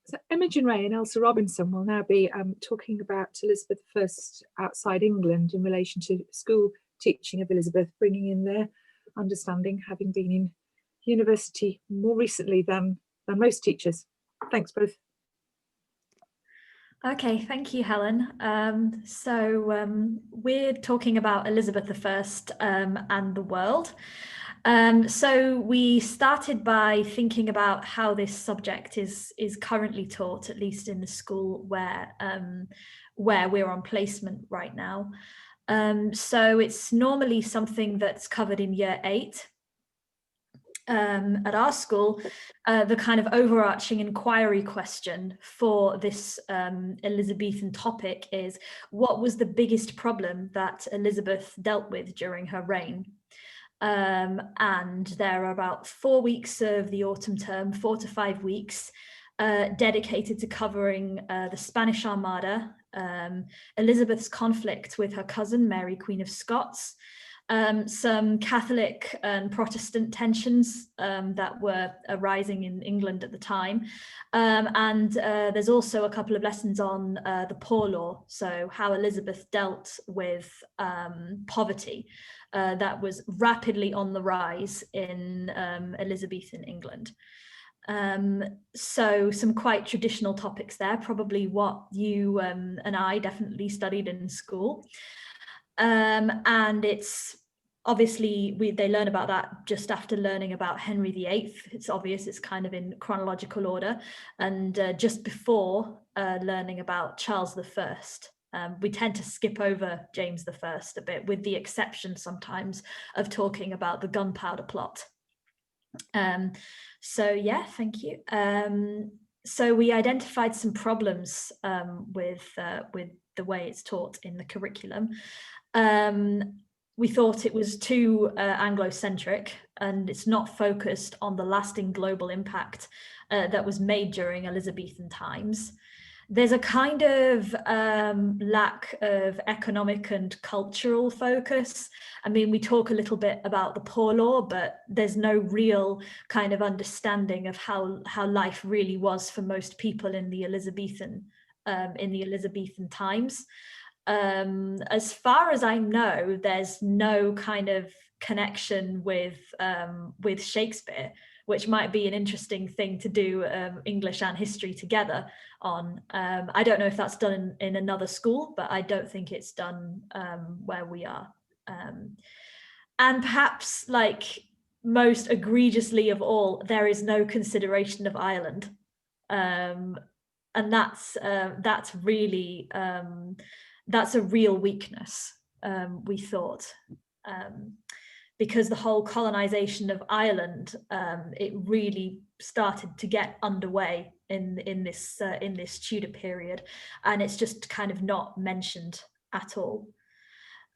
So Imogen Ray and Elsa Robinson will now be talking about Elizabeth I outside England in relation to school teaching of Elizabeth, bringing in their understanding, having been in university more recently than most teachers. Thanks both. Okay, thank you, Helen. We're talking about Elizabeth I and the world. So we started by thinking about how this subject is currently taught, at least in the school where we're on placement right now. So it's normally something that's covered in year 8. At our school, the kind of overarching inquiry question for this Elizabethan topic is, what was the biggest problem that Elizabeth dealt with during her reign? And there are about 4 weeks of the autumn term, 4 to 5 weeks, dedicated to covering the Spanish Armada, Elizabeth's conflict with her cousin, Mary, Queen of Scots, some Catholic and Protestant tensions that were arising in England at the time. And there's also a couple of lessons on the Poor Law, so how Elizabeth dealt with poverty that was rapidly on the rise in Elizabethan England. So some quite traditional topics there, probably what you and I definitely studied in school. And it's obviously they learn about that just after learning about Henry VIII. It's obvious, it's kind of in chronological order, and just before learning about Charles I. We tend to skip over James I a bit, with the exception sometimes of talking about the gunpowder plot. So yeah, thank you. So we identified some problems with the way it's taught in the curriculum. We thought it was too Anglo-centric, and it's not focused on the lasting global impact that was made during Elizabethan times. There's a kind of lack of economic and cultural focus. I mean, we talk a little bit about the Poor Law, but there's no real kind of understanding of how life really was for most people in the Elizabethan times. As far as I know, there's no kind of connection with Shakespeare, which might be an interesting thing to do English and history together on. I don't know if that's done in another school, but I don't think it's done where we are. And perhaps, like, most egregiously of all, there is no consideration of Ireland. And that's really that's a real weakness, we thought, because the whole colonization of Ireland, it really started to get underway in this Tudor period, and it's just kind of not mentioned at all.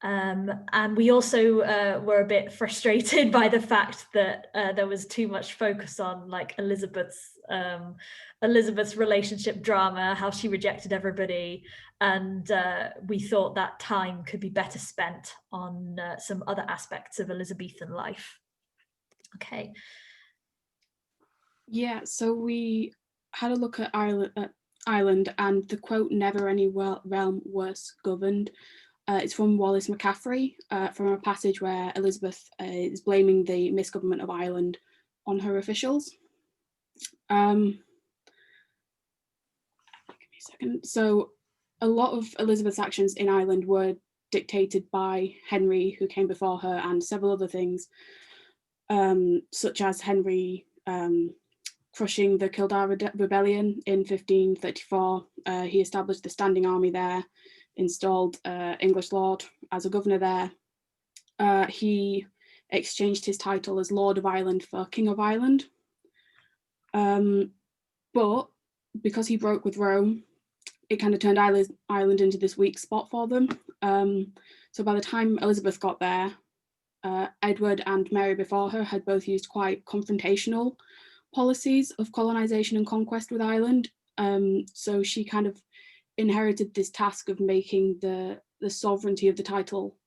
And we also were a bit frustrated by the fact that there was too much focus on, like, Elizabeth's relationship drama, how she rejected everybody, and we thought that time could be better spent on some other aspects of Elizabethan life. Okay. Yeah, so we had a look at Ireland, and the quote, "never any realm worse governed," it's from Wallace McCaffrey, from a passage where Elizabeth is blaming the misgovernment of Ireland on her officials. Give me a second. So a lot of Elizabeth's actions in Ireland were dictated by Henry, who came before her, and several other things, such as Henry crushing the Kildare Rebellion in 1534. He established the standing army there, installed English Lord as a governor there. He exchanged his title as Lord of Ireland for King of Ireland. But because he broke with Rome, it kind of turned Ireland into this weak spot for them. So by the time Elizabeth got there, Edward and Mary before her had both used quite confrontational policies of colonization and conquest with Ireland. So she kind of inherited this task of making the sovereignty of the title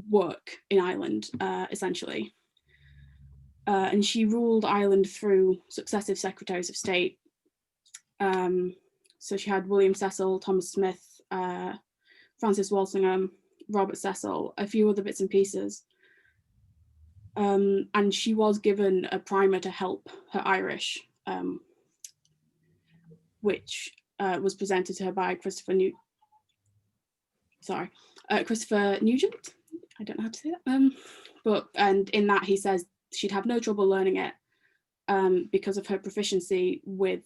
work in Ireland, essentially. And she ruled Ireland through successive secretaries of state. So she had William Cecil, Thomas Smith, Francis Walsingham, Robert Cecil, a few other bits and pieces. And she was given a primer to help her Irish, which was presented to her by Christopher Nugent. I don't know how to say that. And in that he says she'd have no trouble learning it because of her proficiency with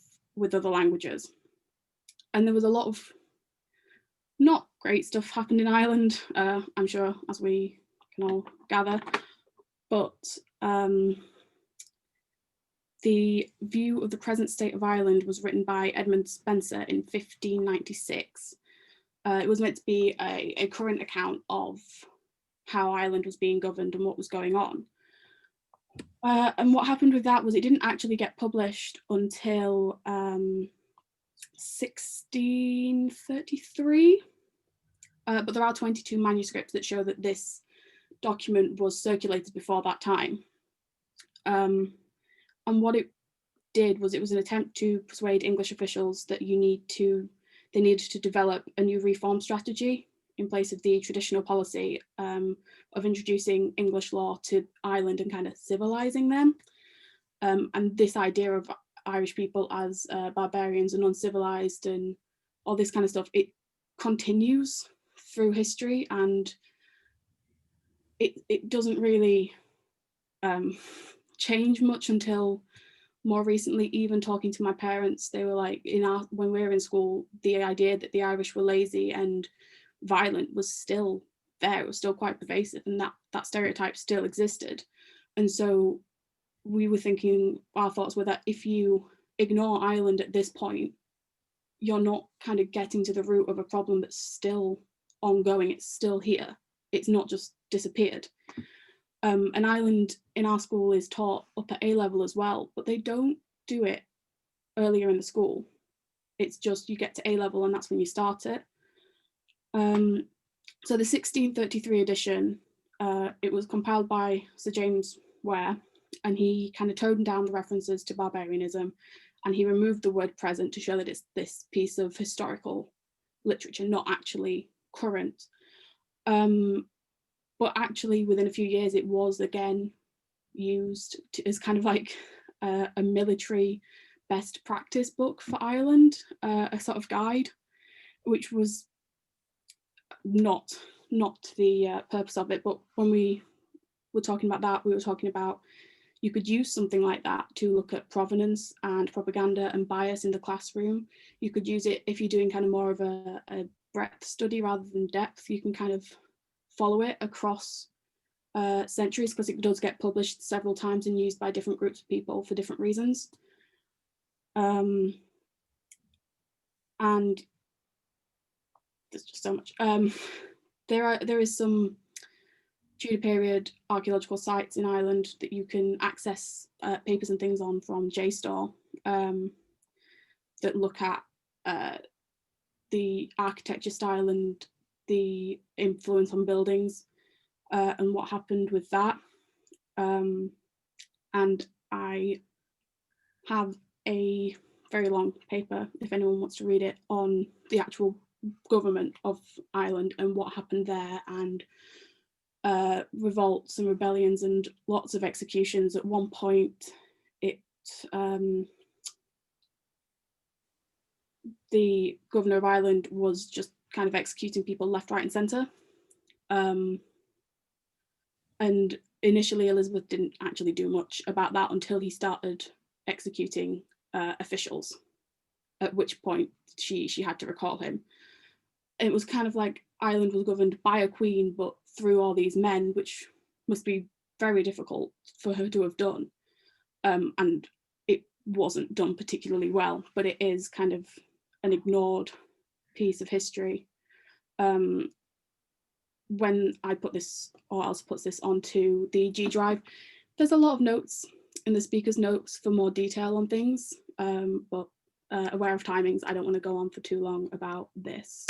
other languages. And there was a lot of not great stuff happened in Ireland, I'm sure, as we can all gather. But the view of the present state of Ireland was written by Edmund Spenser in 1596. It was meant to be a current account of how Ireland was being governed and what was going on. And what happened with that was it didn't actually get published until 1633. But there are 22 manuscripts that show that this document was circulated before that time. And what it did was it was an attempt to persuade English officials that they needed to develop a new reform strategy in place of the traditional policy of introducing English law to Ireland and kind of civilizing them. And this idea of Irish people as barbarians and uncivilized and all this kind of stuff, it continues through history, and it doesn't really change much until more recently. Even talking to my parents, they were like, when we were in school, the idea that the Irish were lazy and violent was still there. It was still quite pervasive, and that stereotype still existed. And so we were thinking, our thoughts were that if you ignore Ireland at this point, you're not kind of getting to the root of a problem that's still ongoing. It's still here. It's not just disappeared. And Ireland in our school is taught up at A level as well, but they don't do it earlier in the school. It's just you get to A level and that's when you start it. So the 1633 edition, it was compiled by Sir James Ware, and he kind of toned down the references to barbarianism, and he removed the word present to show that it's this piece of historical literature, not actually current. But actually within a few years it was again used as kind of like a military best practice book for Ireland, a sort of guide, which was not the purpose of it. But when we were talking about that, we were talking about you could use something like that to look at provenance and propaganda and bias in the classroom. You could use it if you're doing kind of more of a breadth study rather than depth. You can kind of follow it across centuries, because it does get published several times and used by different groups of people for different reasons. And there's just so much. There is some Tudor period archaeological sites in Ireland that you can access papers and things on from JSTOR that look at the architecture style and the influence on buildings and what happened with that. And I have a very long paper, if anyone wants to read it, on the actual government of Ireland and what happened there, and revolts and rebellions and lots of executions. At one point, the governor of Ireland was just kind of executing people left, right, and centre. And initially, Elizabeth didn't actually do much about that until he started executing officials, at which point she had to recall him. It was kind of like Ireland was governed by a queen, but through all these men, which must be very difficult for her to have done. And it wasn't done particularly well, but it is kind of an ignored piece of history. When I put this, or Elsa puts this onto the G Drive, there's a lot of notes in the speaker's notes for more detail on things, but aware of timings, I don't want to go on for too long about this.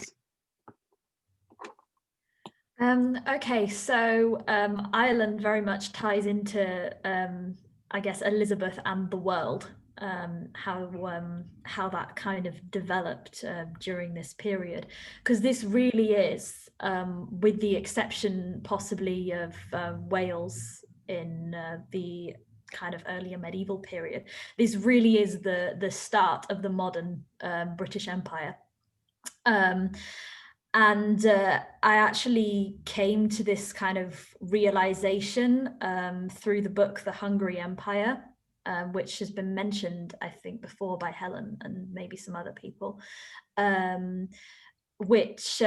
Okay, so Ireland very much ties into, I guess, Elizabeth and the world. how that kind of developed during this period, because this really is, with the exception possibly of Wales in the kind of earlier medieval period, this really is the start of the modern British Empire. And I actually came to this kind of realization through the book The Hungry Empire, which has been mentioned, I think, before by Helen and maybe some other people, which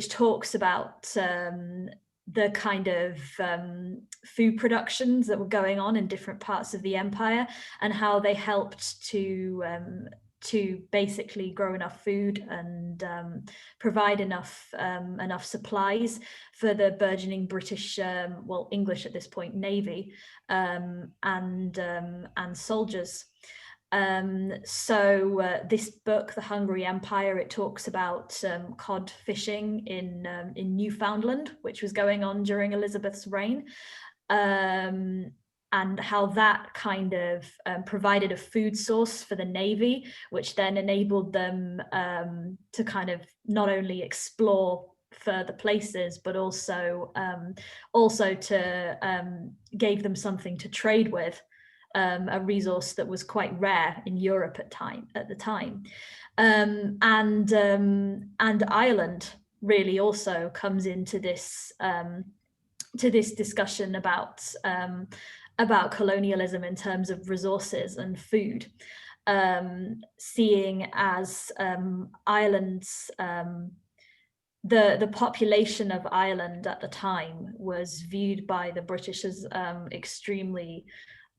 talks about the kind of food productions that were going on in different parts of the empire, and how they helped to basically grow enough food and provide enough supplies for the burgeoning British, well, English at this point, navy, and soldiers. So this book, The Hungry Empire, it talks about cod fishing in Newfoundland, which was going on during Elizabeth's reign. And how that kind of provided a food source for the Navy, which then enabled them to kind of not only explore further places, but also to gave them something to trade with, a resource that was quite rare in Europe at the time. And Ireland really also comes into this discussion about colonialism in terms of resources and food, seeing as Ireland's the population of Ireland at the time was viewed by the British as extremely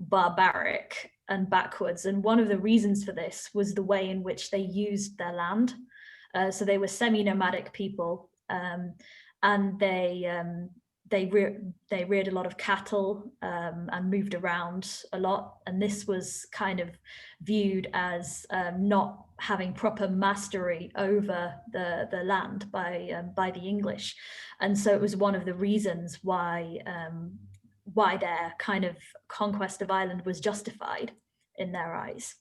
barbaric and backwards, and one of the reasons for this was the way in which they used their land. So they were semi-nomadic people, and they reared a lot of cattle and moved around a lot, and this was kind of viewed as not having proper mastery over the land by the English, and so it was one of the reasons why their kind of conquest of Ireland was justified in their eyes.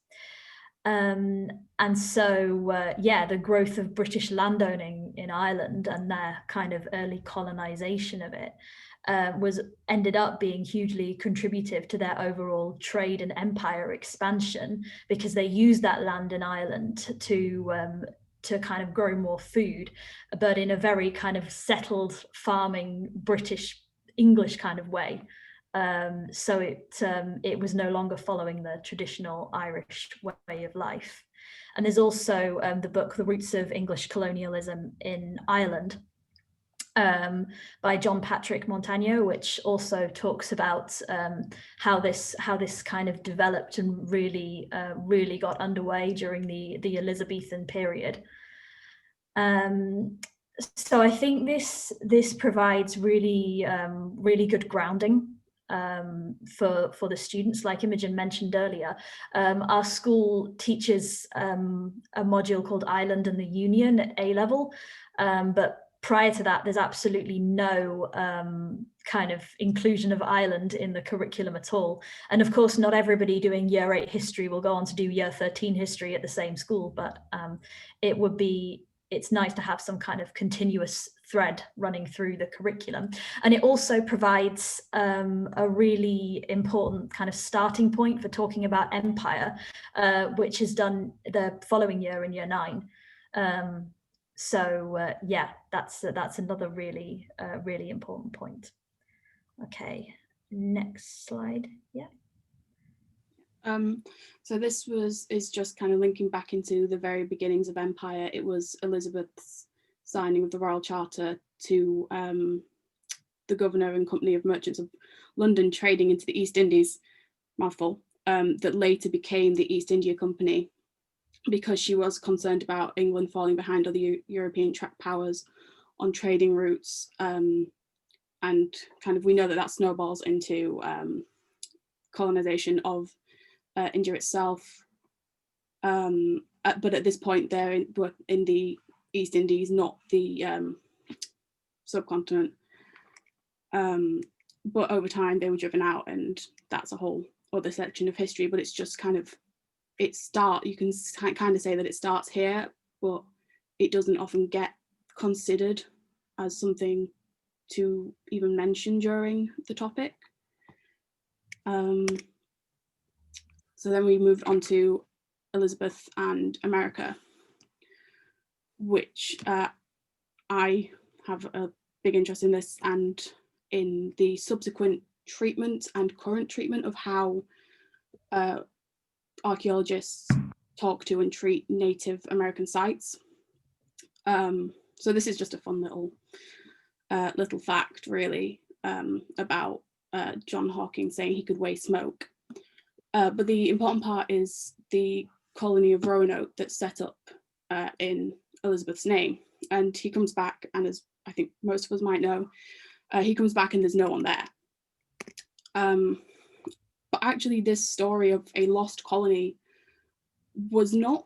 And so the growth of British landowning in Ireland and their kind of early colonization of it ended up being hugely contributive to their overall trade and empire expansion, because they used that land in Ireland to kind of grow more food, but in a very kind of settled farming British English kind of way. So it was no longer following the traditional Irish way of life. And there's also the book The Roots of English Colonialism in Ireland, by John Patrick Montagno, which also talks about how this kind of developed and really got underway during the Elizabethan period. So I think this provides really good grounding for the students. Like Imogen mentioned earlier, our school teaches a module called Ireland and the Union at A level, but prior to that, there's absolutely no kind of inclusion of Ireland in the curriculum at all. And of course, not everybody doing year 8 history will go on to do year 13 history at the same school, but it's nice to have some kind of continuous thread running through the curriculum. And it also provides a really important kind of starting point for talking about empire, which is done the following year in year 9. That's another really important point. Okay, next slide. Yeah. So this is just kind of linking back into the very beginnings of empire. It was Elizabeth's signing of the Royal Charter to the Governor and Company of Merchants of London trading into the East Indies, mouthful, that later became the East India Company, because she was concerned about England falling behind other European powers on trading routes, and kind of we know that snowballs into colonization of India itself, but at this point they're in the East Indies, not the subcontinent, but over time they were driven out, and that's a whole other section of history, but it's just kind of you can kind of say that it starts here, but it doesn't often get considered as something to even mention during the topic. So then we moved on to Elizabeth and America, which I have a big interest in this and in the subsequent treatment and current treatment of how archaeologists talk to and treat Native American sites. So this is just a fun little fact, really, about John Hawking saying he could weigh smoke. But the important part is the colony of Roanoke that's set up in Elizabeth's name. And he comes back, and as I think most of us might know, he comes back and there's no one there. But actually this story of a lost colony was not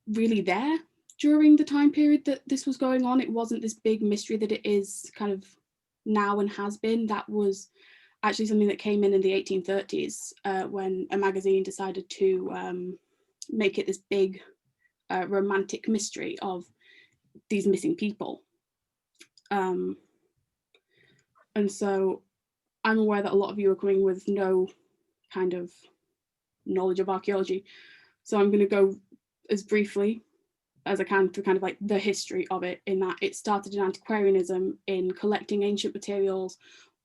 really there during the time period that this was going on. It wasn't this big mystery that it is kind of now and has been. That was actually something that came in the 1830s when a magazine decided to make it this big romantic mystery of these missing people. And so I'm aware that a lot of you are coming with no kind of knowledge of archaeology. So I'm going to go as briefly as I can through kind of like the history of it, in that it started in antiquarianism, in collecting ancient materials,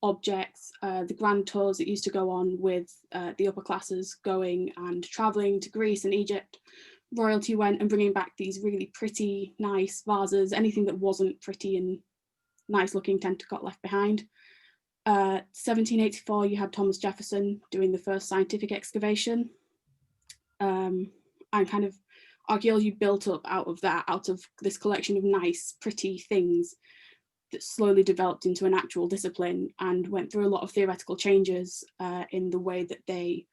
objects, the grand tours that used to go on with the upper classes going and traveling to Greece and Egypt. Royalty went and bringing back these really pretty, nice vases. Anything that wasn't pretty and nice looking got left behind. 1784, you had Thomas Jefferson doing the first scientific excavation. And kind of archaeology built up out of that, out of this collection of nice, pretty things that slowly developed into an actual discipline and went through a lot of theoretical changes in the way that they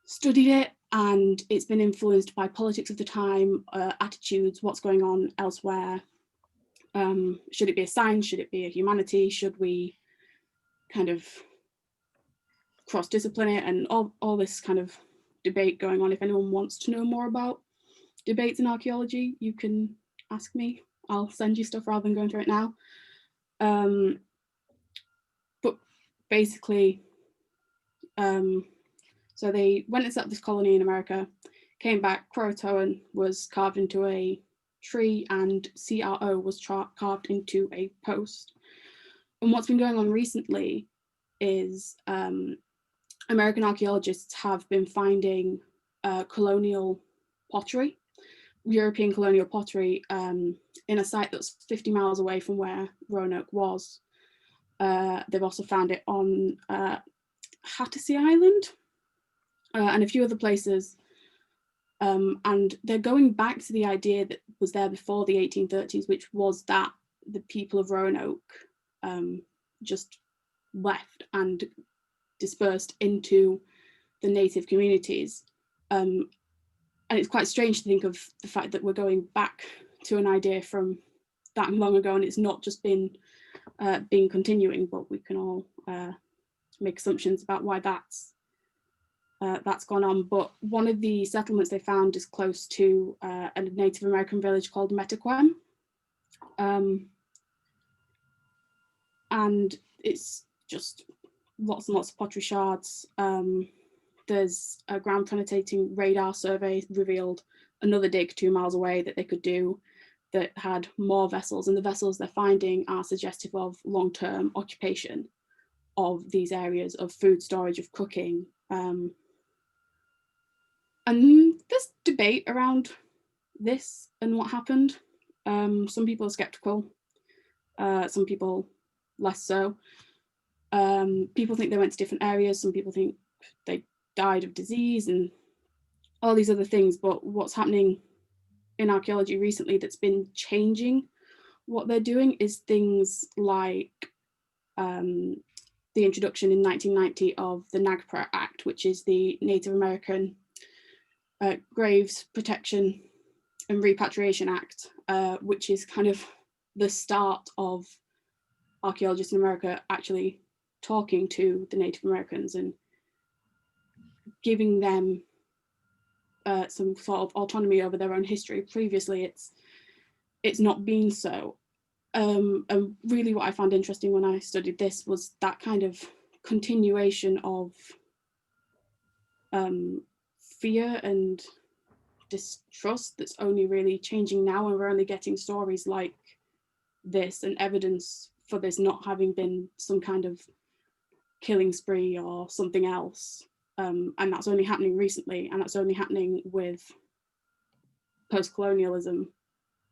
studied it. And it's been influenced by politics of the time, attitudes, what's going on elsewhere. Should it be a science? Should it be a humanity? Should we kind of cross-discipline it? And all this kind of debate going on. If anyone wants to know more about debates in archaeology, you can ask me. I'll send you stuff rather than going through it now. But basically, so they went and set up this colony in America, came back, Croatoan was carved into a tree and CRO was carved into a post. And what's been going on recently is American archaeologists have been finding colonial pottery, European colonial pottery, in a site that's 50 miles away from where Roanoke was. They've also found it on Hattersea Island and a few other places. And they're going back to the idea that was there before the 1830s, which was that the people of Roanoke just left and dispersed into the native communities. And it's quite strange to think of the fact that we're going back to an idea from that long ago, and it's not just been continuing, but we can all make assumptions about why that's gone on. But one of the settlements they found is close to a Native American village called Metaquem. And it's just lots and lots of pottery shards. There's a ground penetrating radar survey revealed another dig 2 miles away that they could do that had more vessels, and the vessels they're finding are suggestive of long-term occupation of these areas of food storage, of cooking. And there's debate around this and what happened. Some people are skeptical, some people less so. People think they went to different areas, some people think they died of disease and all these other things. But what's happening in archaeology recently that's been changing what they're doing is things like the introduction in 1990 of the NAGPRA Act, which is the Native American Graves Protection and Repatriation Act, which is kind of the start of archaeologists in America actually talking to the Native Americans and giving them get some sort of autonomy over their own history. Previously, it's not been so. And really what I found interesting when I studied this was that kind of continuation of fear and distrust that's only really changing now, and we're only getting stories like this and evidence for this not having been some kind of killing spree or something else. And that's only happening recently, and that's only happening with post-colonialism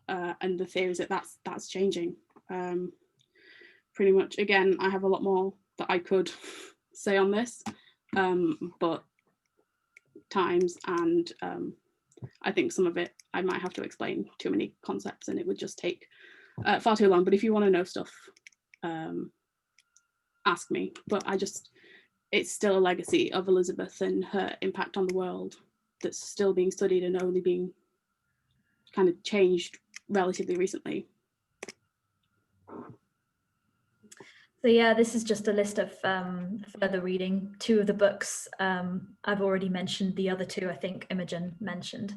and the theories that that's changing. Pretty much, again, I have a lot more that I could say on this, but times and I think some of it I might have to explain too many concepts and it would just take far too long. But if you want to know stuff, ask me. But it's still a legacy of Elizabeth and her impact on the world that's still being studied and only being kind of changed relatively recently. So yeah, this is just a list of further reading. 2 of the books I've already mentioned. The other 2 I think Imogen mentioned.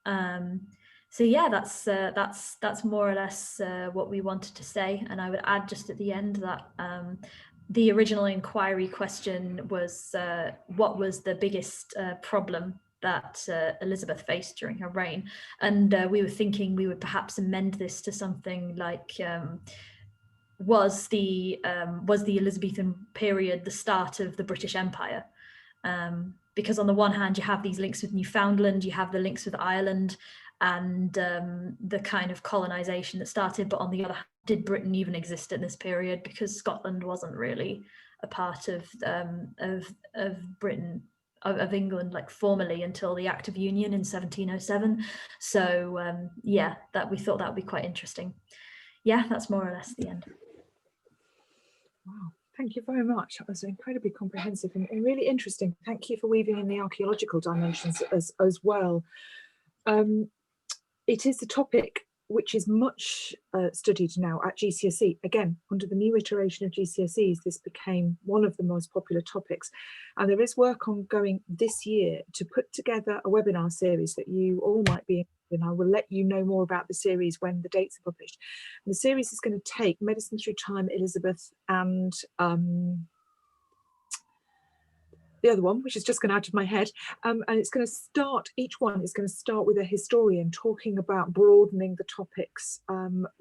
So yeah, that's more or less what we wanted to say. And I would add just at the end that the original inquiry question was what was the biggest problem that Elizabeth faced during her reign, and we were thinking we would perhaps amend this to something like. Was the Elizabethan period the start of the British Empire? Because on the one hand, you have these links with Newfoundland, you have the links with Ireland, and the kind of colonization that started. But on the other hand, did Britain even exist in this period? Because Scotland wasn't really a part of Britain, of England, like formally, until the Act of Union in 1707. So yeah, that we thought that would be quite interesting. Yeah, that's more or less the end. Wow, thank you very much. That was incredibly comprehensive and really interesting. Thank you for weaving in the archaeological dimensions as well. It is a topic which is much studied now at GCSE. Again, under the new iteration of GCSEs, this became one of the most popular topics. And there is work ongoing this year to put together a webinar series that you all might be interested in. I will let you know more about the series when the dates are published. And the series is going to take Medicine Through Time, Elizabeth, and the other one, which is just going out of my head, and it's going to start, each one is going to start with a historian talking about broadening the topics,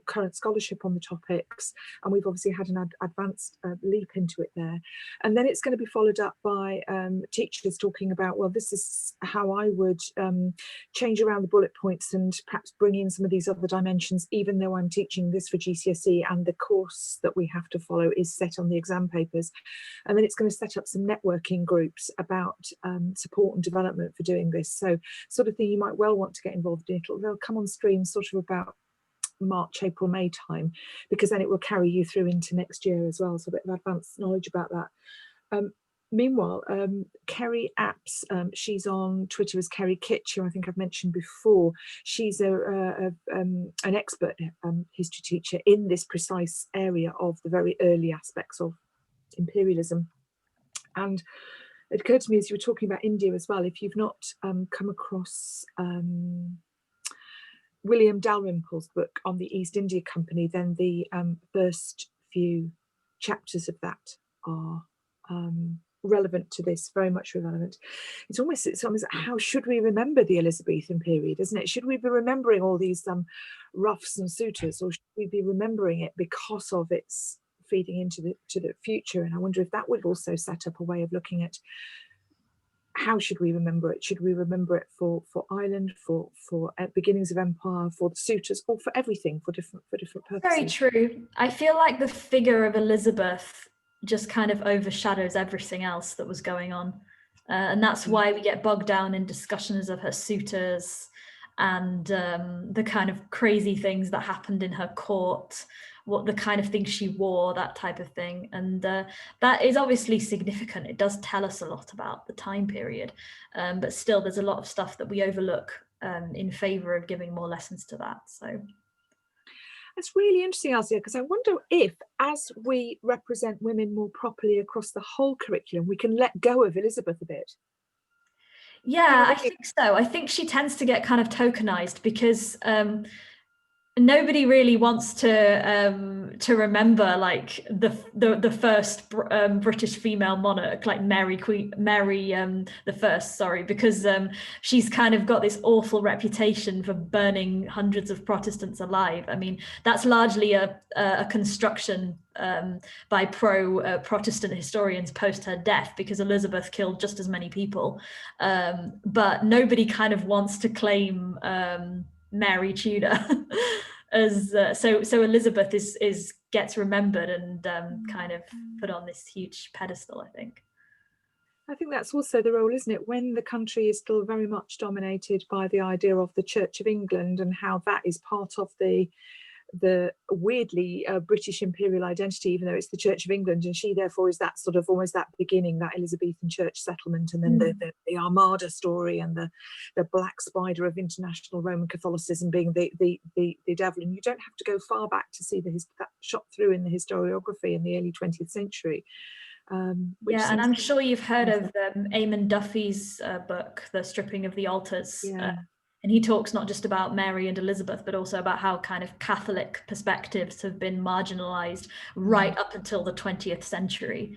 current scholarship on the topics, and we've obviously had an advanced leap into it there. And then it's going to be followed up by teachers talking about, well, this is how I would change around the bullet points and perhaps bring in some of these other dimensions, even though I'm teaching this for GCSE and the course that we have to follow is set on the exam papers. And then it's going to set up some networking groups about support and development for doing this. So sort of thing you might well want to get involved in. They'll come on stream sort of about March, April, May time, because then it will carry you through into next year as well. So a bit of advanced knowledge about that. Meanwhile, Kerry Apps, she's on Twitter as Kerry Kitch, who I think I've mentioned before. She's an expert history teacher in this precise area of the very early aspects of imperialism. And it occurred to me as you were talking about India as well, if you've not come across William Dalrymple's book on the East India Company, then the first few chapters of that are relevant to this, very much relevant. It's almost how should we remember the Elizabethan period, isn't it? Should we be remembering all these ruffs and suitors, or should we be remembering it because of its feeding into the future? And I wonder if that would also set up a way of looking at how should we remember it? Should we remember it for Ireland, for beginnings of empire, for the suitors, or for everything, for different purposes? Very true. I feel like the figure of Elizabeth just kind of overshadows everything else that was going on, and that's why we get bogged down in discussions of her suitors and the kind of crazy things that happened in her court, what the kind of things she wore, that type of thing. And that is obviously significant. It does tell us a lot about the time period, but still there's a lot of stuff that we overlook in favor of giving more lessons to that. So it's really interesting, Elsa, because I wonder if, as we represent women more properly across the whole curriculum, we can let go of Elizabeth a bit. Yeah, I think so. I think she tends to get kind of tokenized because nobody really wants to remember like the first British female monarch, like Mary the First, sorry, because she's kind of got this awful reputation for burning hundreds of Protestants alive. I mean, that's largely a construction by Protestant historians post her death, because Elizabeth killed just as many people, but nobody kind of wants to claim Mary Tudor as so Elizabeth is gets remembered and kind of put on this huge pedestal, I think. I think that's also the role, isn't it, when the country is still very much dominated by the idea of the Church of England, and how that is part of the weirdly British imperial identity, even though it's the Church of England, and she therefore is that sort of almost that beginning, that Elizabethan church settlement, and then the Armada story and the black spider of international Roman Catholicism being the devil. And you don't have to go far back to see that shot through in the historiography in the early 20th century. Yeah, and I'm sure you've heard of Eamon Duffy's book, The Stripping of the Altars. Yeah. And he talks not just about Mary and Elizabeth, but also about how kind of Catholic perspectives have been marginalized right up until the 20th century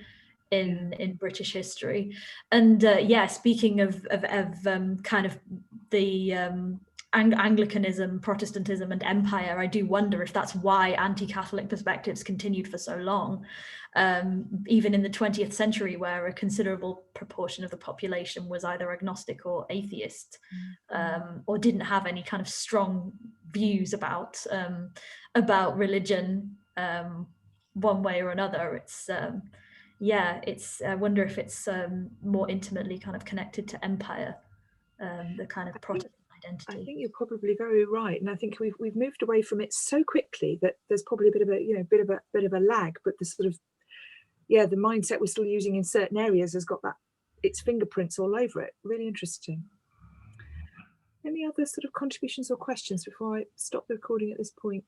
in British history. And yeah, speaking of kind of the Anglicanism, Protestantism, and empire, I do wonder if that's why anti-Catholic perspectives continued for so long, even in the 20th century, where a considerable proportion of the population was either agnostic or atheist, or didn't have any kind of strong views about religion one way or another. It's I wonder if it's more intimately kind of connected to empire, the kind of Protestant identity. I think you're probably very right, and I think we've moved away from it so quickly that there's probably a bit of a lag. But the sort of the mindset we're still using in certain areas has got its fingerprints all over it. Really interesting. Any other sort of contributions or questions before I stop the recording at this point?